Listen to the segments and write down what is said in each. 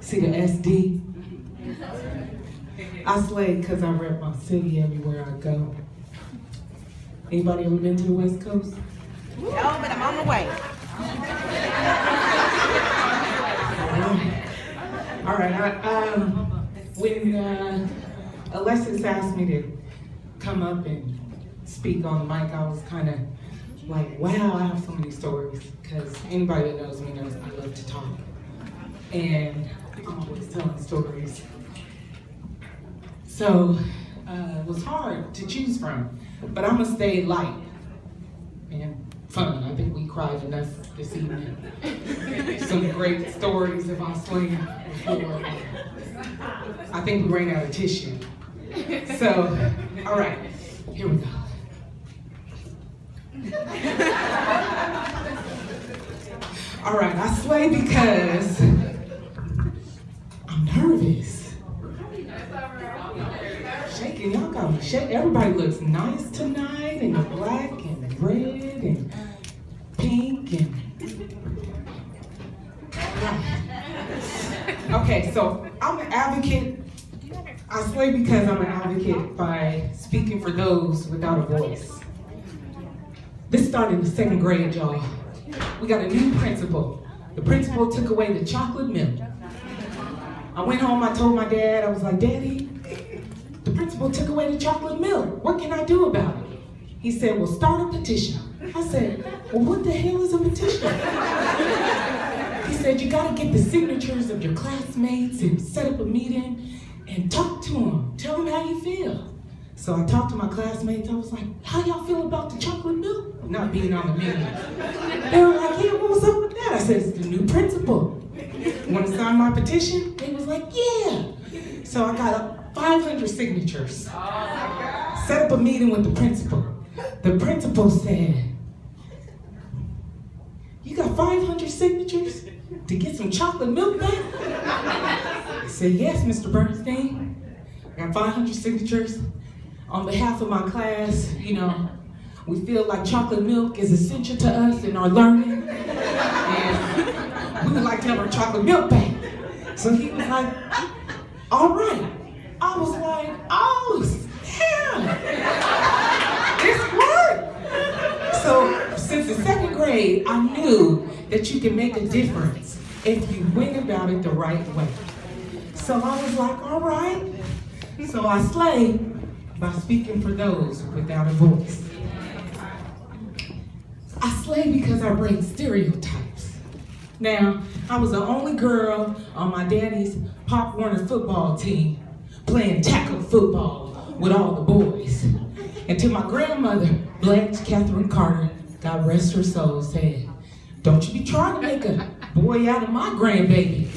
See the SD? I slay because I rep my city everywhere I go. Anybody ever been to the West Coast? No, but I'm on the way. All right. When Alexis asked me to come up and speak on the mic, I was kind of like, wow, I have so many stories. Because anybody that knows me knows I love to talk. And I'm always telling stories. So it was hard to choose from. But I'm going to stay light and fun. I think we cried enough this evening. Some great stories of ISlay before. I think we ran out of tissue. So, all right, here we go. All right, I slay because I'm nervous. Shaking, y'all got me shaking. Everybody looks nice tonight in the black and red and pink and. Okay, so I'm an advocate. I slay because I'm an advocate by speaking for those without a voice. This started in the 2nd grade, y'all. We got a new principal. The principal took away the chocolate milk. I went home, I told my dad, I was like, Daddy, the principal took away the chocolate milk. What can I do about it? He said, well, start a petition. I said, well, what the hell is a petition? He said, you gotta get the signatures of your classmates and set up a meeting and talk to them. Tell them how you feel. So I talked to my classmates. I was like, how y'all feel about the chocolate milk not being on the menu? They were like, yeah, what was up with that? I said, it's the new principal. Want to sign my petition? They was like, yeah. So I got 500 signatures. Set up a meeting with the principal. The principal said, you got 500 signatures to get some chocolate milk back? I said, yes, Mr. Bernstein. I got 500 signatures. On behalf of my class, you know, we feel like chocolate milk is essential to us in our learning. And we would like to have our chocolate milk back. So he was like, all right. I was like, oh, yeah. This worked. So since the 2nd grade, I knew that you can make a difference if you went about it the right way. So I was like, all right. So I slay by speaking for those without a voice. I slay because I break stereotypes. Now, I was the only girl on my daddy's Pop Warner football team playing tackle football with all the boys. And to my grandmother, Blanche Catherine Carter, God rest her soul, said, don't you be trying to make a boy out of my grandbaby.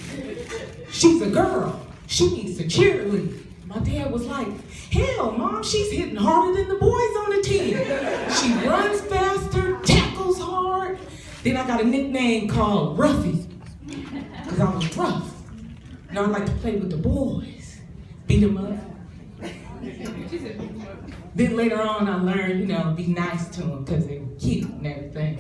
She's a girl. She needs to cheerlead. My dad was like, hell, Mom, she's hitting harder than the boys on the team. She runs faster, tackles hard. Then I got a nickname called Ruffy, because I was rough. Now I like to play with the boys, beat them up. Then later on I learned, you know, be nice to them because they were cute and everything.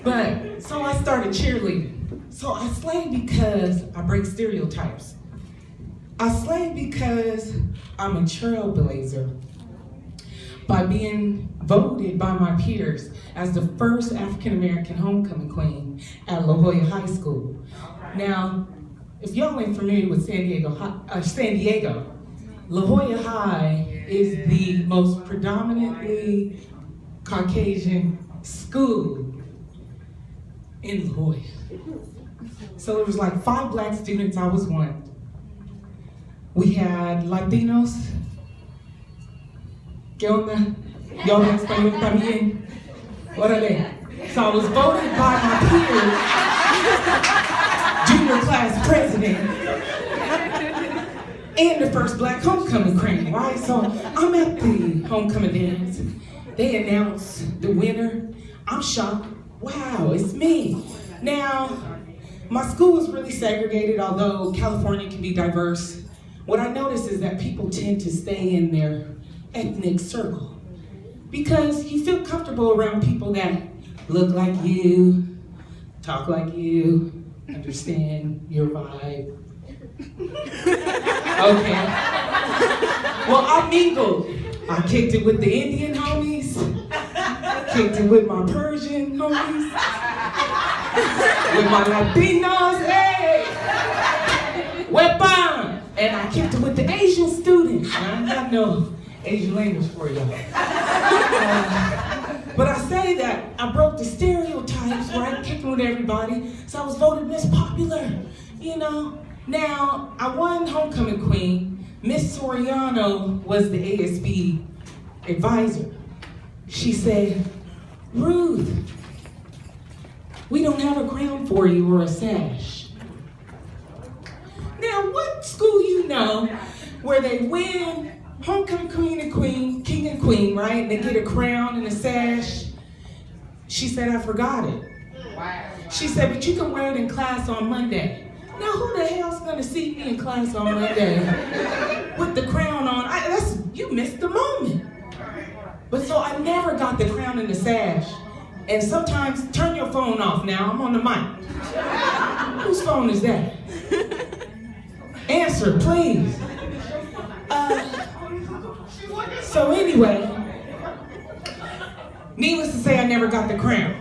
But, so I started cheerleading. So I slay because I break stereotypes. I slay because I'm a trailblazer by being voted by my peers as the first African-American homecoming queen at La Jolla High School. Now, if y'all ain't familiar with San Diego, La Jolla High is the most predominantly Caucasian school in La Jolla. So there was like 5 black students, I was one. We had Latinos. ¿Qué onda? ¿Yo hablo español también? Órale. So I was voted by my peers, junior class president, and the first black homecoming queen, right? So I'm at the homecoming dance. They announce the winner. I'm shocked. Wow, it's me. Now, my school is really segregated, although California can be diverse. What I notice is that people tend to stay in their ethnic circle because you feel comfortable around people that look like you, talk like you, understand your vibe. Okay. Well, I mingled. I kicked it with the Indian homies, kicked it with my Persian homies, with my Latinos, hey! Weapon! And I kicked it with the Asian students. I got no Asian language for y'all. But I say that I broke the stereotypes, right? Kicking with everybody. So I was voted Miss Popular, you know. Now, I won Homecoming Queen. Miss Soriano was the ASB advisor. She said, Ruth, we don't have a crown for you or a sash. Now, what school you know where they win Homecoming Queen and Queen, King and Queen, right? And they get a crown and a sash. She said, I forgot it. She said, but you can wear it in class on Monday. Now, who the hell's gonna see me in class on Monday with the crown on? You missed the moment. But so I never got the crown and the sash. And sometimes, turn your phone off now, I'm on the mic. Whose phone is that? Answer, please. So anyway, needless to say, I never got the crown.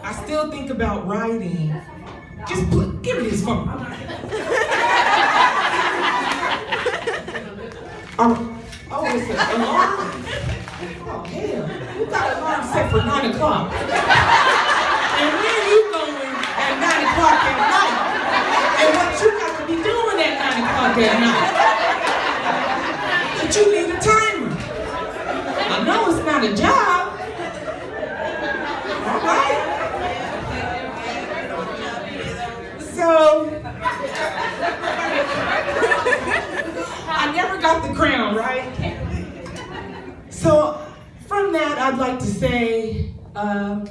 I still think about writing. Just give me his phone. Oh, it's an alarm? Oh, hell. You got an alarm set for 9 o'clock. And where are you going at 9 o'clock at night? And what you got to be doing at 9 o'clock at night? But you need a timer. I know it's not a job. All right? So, I never got the crown, right? So, from that, I'd like to say, I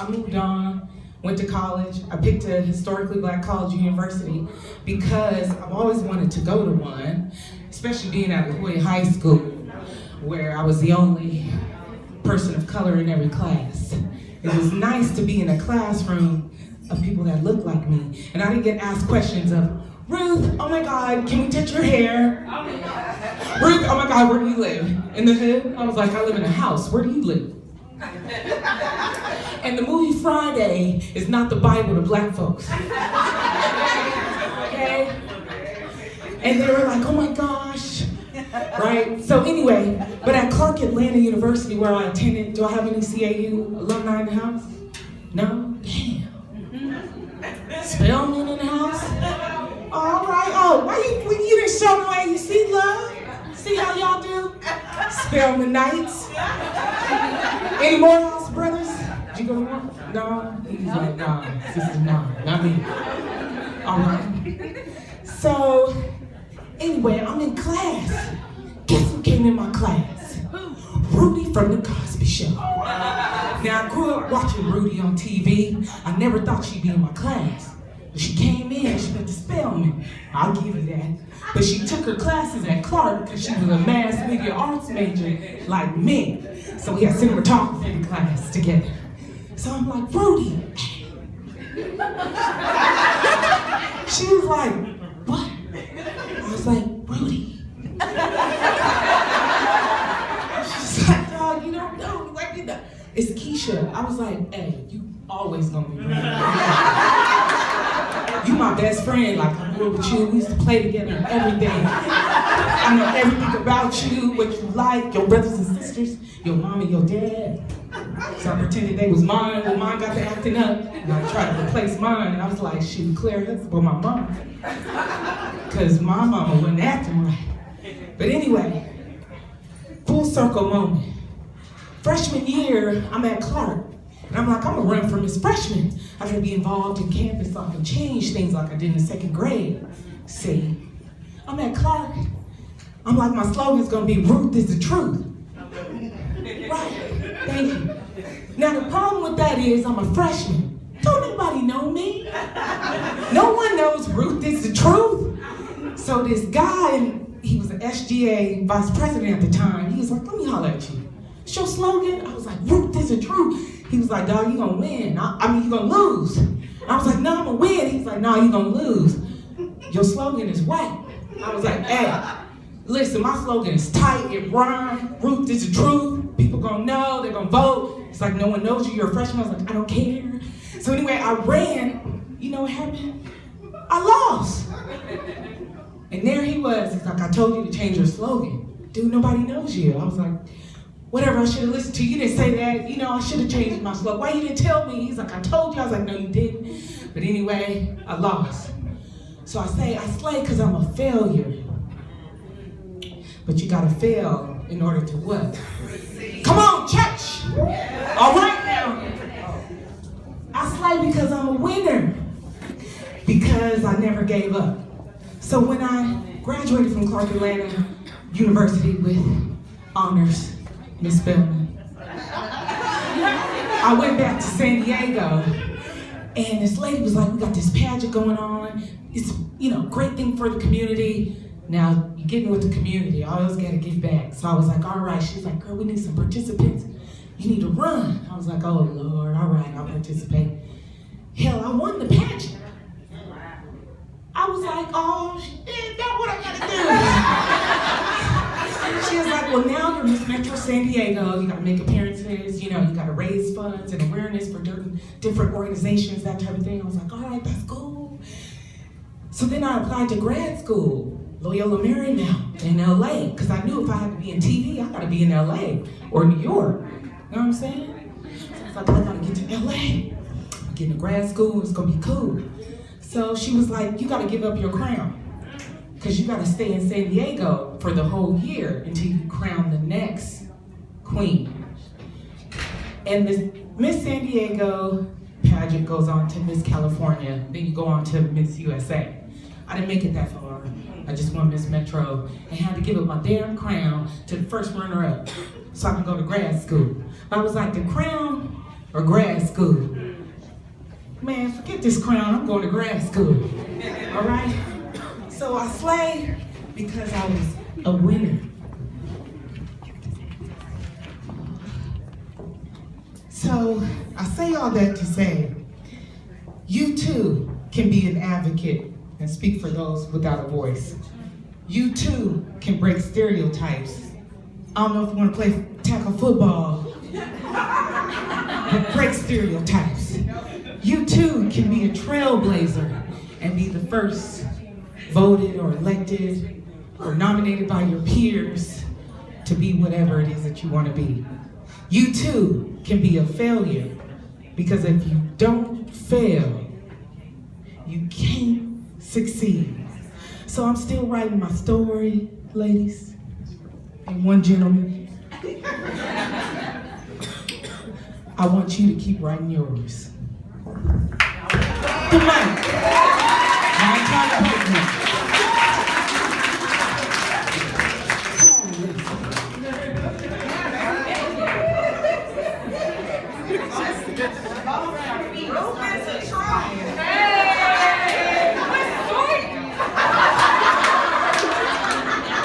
moved on, went to college. I picked a historically black college university because I've always wanted to go to one, especially being at La Jolla High School, where I was the only person of color in every class. It was nice to be in a classroom of people that look like me. And I didn't get asked questions of, Ruth, oh my God, can we touch your hair? Ruth, oh my God, where do you live? In the hood? I was like, I live in a house. Where do you live? And the movie Friday is not the Bible to black folks. Okay? And they were like, oh my gosh. Right? So anyway, but at Clark Atlanta University where I attended, do I have any CAU alumni in the house? No? Damn. Spellman in the house? All right. Oh, why you didn't show no AUC love? See how y'all do? Spellman nights. Any more house brothers? Did you go to one? No? He's like, nah, sister, nah, not me. All right. So, anyway, I'm in class. Guess who came in my class? Rudy from the Cosby Show. Now, I grew up watching Rudy on TV. I never thought she'd be in my class. But she came in, she went to Spellman. I'll give you that. But she took her classes at Clark because she was a mass media arts major like me. So we had cinematography in class together. So I'm like, Rudy. She was like, what? I was like, Rudy. She's like, dog, you don't know. Like, you know. It's Keisha. I was like, hey, you always gonna be Rudy. You my best friend, like I grew up with you, we used to play together and everything. I know everything about you, what you like, your brothers and sisters, your mom and your dad. So I pretended they was mine when mine got to acting up. And I tried to replace mine, and I was like, shoot, Claire, that's for my mom. Because my mama wasn't acting right. But anyway, full circle moment. Freshman year, I'm at Clark. And I'm like, I'm gonna run for Miss Freshman. I gotta be involved in campus so I can change things like I did in the 2nd grade. See, I'm at Clark. I'm like, my slogan's gonna be, Ruth is the truth. Right, thank you. Now the problem with that is I'm a freshman. Don't nobody know me. No one knows Ruth is the truth. So this guy, and he was an SGA vice president at the time, he was like, let me holler at you. What's your slogan? I was like, Ruth is the truth. He was like, dog, you gonna win. I mean, you gonna lose. I was like, no, I'm gonna win. He's like, no, you're gonna lose. Your slogan is whack. I was like, hey, listen, my slogan is tight, it rhymes. Ruth is the truth. People gonna know, they're gonna vote. It's like, no one knows you, you're a freshman. I was like, I don't care. So anyway, I ran. You know what happened? I lost. And there he was. He's like, I told you to change your slogan. Dude, nobody knows you. I was like, whatever, I should have listened to you. You didn't say that. You know, I should have changed my slogan. Why you didn't tell me? He's like, I told you. I was like, no, you didn't. But anyway, I lost. So I say, I slay because I'm a failure. But you gotta fail in order to what? Come on, church! All right now. I slay because I'm a winner. Because I never gave up. So when I graduated from Carter-Hickman University with honors, Miss Bellman, I went back to San Diego, and this lady was like, we got this pageant going on. It's, you know, great thing for the community. Now, you're getting with the community. I always got to give back. So I was like, all right. She's like, girl, we need some participants. You need to run. I was like, oh, Lord, all right, I'll participate. Hell, I won the pageant. I was like, oh, shit, that's what I gotta do. She was like, well, now you're Miss Metro San Diego. You gotta make appearances, you know, you gotta raise funds and awareness for different organizations, that type of thing. I was like, all right, that's cool. So then I applied to grad school, Loyola Marymount in LA, because I knew if I had to be in TV, I gotta be in LA or New York. You know what I'm saying? So I thought, I gotta get to LA. I'm getting to grad school, it's gonna be cool. So she was like, you gotta give up your crown, because you gotta stay in San Diego for the whole year until you crown the next queen. And this Miss San Diego pageant goes on to Miss California, then you go on to Miss USA. I didn't make it that far. I just won Miss Metro and had to give up my damn crown to the first runner-up so I could go to grad school. I was like, the crown or grad school? Man, forget this crown, I'm going to grad school, all right? So I slay because I was a winner. So I say all that to say, you too can be an advocate and speak for those without a voice. You too can break stereotypes. I don't know if you want to play tackle football, but break stereotypes. You too can be a trailblazer and be the first voted or elected or nominated by your peers to be whatever it is that you want to be. You too can be a failure, because if you don't fail, you can't succeed. So I'm still writing my story, ladies, and one gentleman. I want you to keep writing yours. Good night.